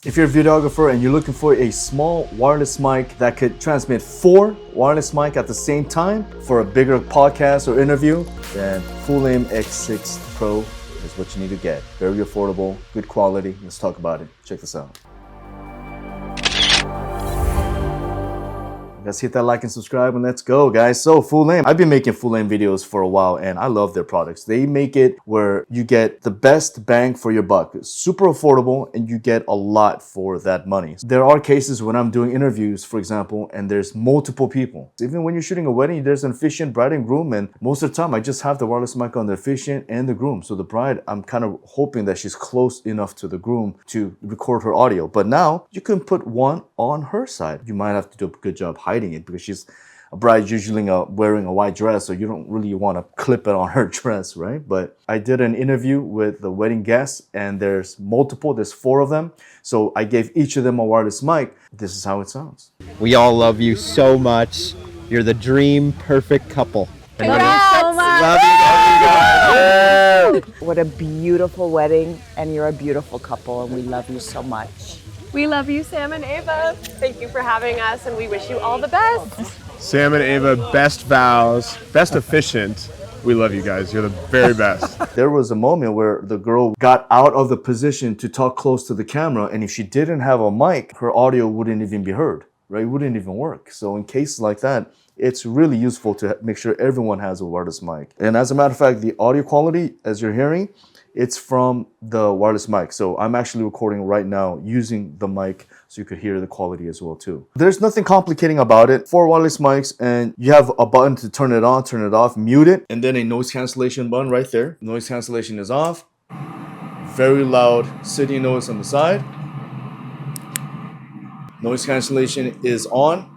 If you're a videographer and you're looking for a small wireless mic that could transmit 4 wireless mic at the same time for a bigger podcast or interview, then Fulaim X6 Pro is what you need to get. Very affordable, good quality. Let's talk about it. Check this out. Let's hit that like and subscribe and let's go, guys. So Fulaim, I've been making Fulaim videos for a while and I love their products. They make it where you get the best bang for your buck. It's super affordable and you get a lot for that money. There are cases when I'm doing interviews, for example, and there's multiple people. Even when you're shooting a wedding, there's an officiant, bride and groom, and most of the time I just have the wireless mic on the officiant and the groom. So the bride, I'm kind of hoping that she's close enough to the groom to record her audio. But now you can put one on her side. You might have to do a good job hiding it because she's a bride usually wearing a white dress, so you don't really want to clip it on her dress, right? But I did an interview with the wedding guests and there's 4 of them. So I gave each of them a wireless mic. This is how it sounds. We all love you so much. You're the dream perfect couple. Congrats so much. Love you guys. What a beautiful wedding, and you're a beautiful couple, and we love you so much. We love you, Sam and Ava. Thank you for having us, and we wish you all the best. Sam and Ava, best vows, best efficient. We love you guys. You're the very best. There was a moment where the girl got out of the position to talk close to the camera, and if she didn't have a mic, her audio wouldn't even be heard, right? It wouldn't even work. So in cases like that, it's really useful to make sure everyone has a wireless mic. And as a matter of fact, the audio quality, as you're hearing, it's from the wireless mic. So I'm actually recording right now using the mic so you could hear the quality as well too. There's nothing complicating about it. 4 wireless mics and you have a button to turn it on, turn it off, mute it, and then a noise cancellation button right there. Noise cancellation is off. Very loud city noise on the side. Noise cancellation is on.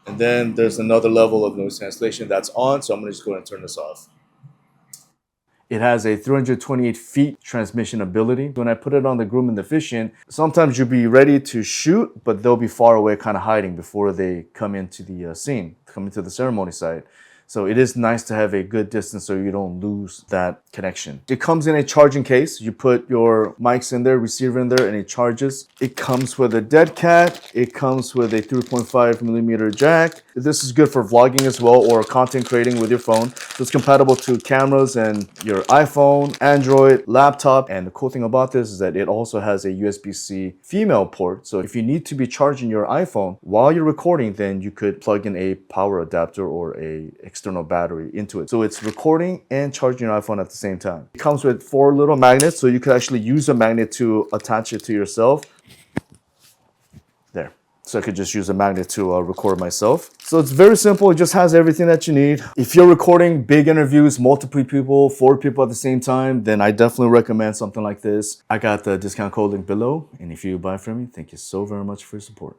And then there's another level of noise cancellation that's on. So I'm gonna just go ahead and turn this off. It has a 328 feet transmission ability. When I put it on the groom and the officiant, sometimes you'll be ready to shoot, but they'll be far away, kind of hiding before they come into the scene, come into the ceremony site. So it is nice to have a good distance so you don't lose that connection. It comes in a charging case. You put your mics in there, receiver in there, and it charges. It comes with a dead cat. It comes with a 3.5mm jack. This is good for vlogging as well or content creating with your phone. So it's compatible to cameras and your iPhone, Android, laptop. And the cool thing about this is that it also has a USB-C female port. So if you need to be charging your iPhone while you're recording, then you could plug in a power adapter or a external battery into it. So it's recording and charging your iPhone at the same time. It comes with 4 little magnets, so you could actually use a magnet to attach it to yourself. There. So I could just use a magnet to record myself. So it's very simple. It just has everything that you need. If you're recording big interviews, multiple people, 4 people at the same time, then I definitely recommend something like this. I got the discount code link below. And if you buy from me, thank you so very much for your support.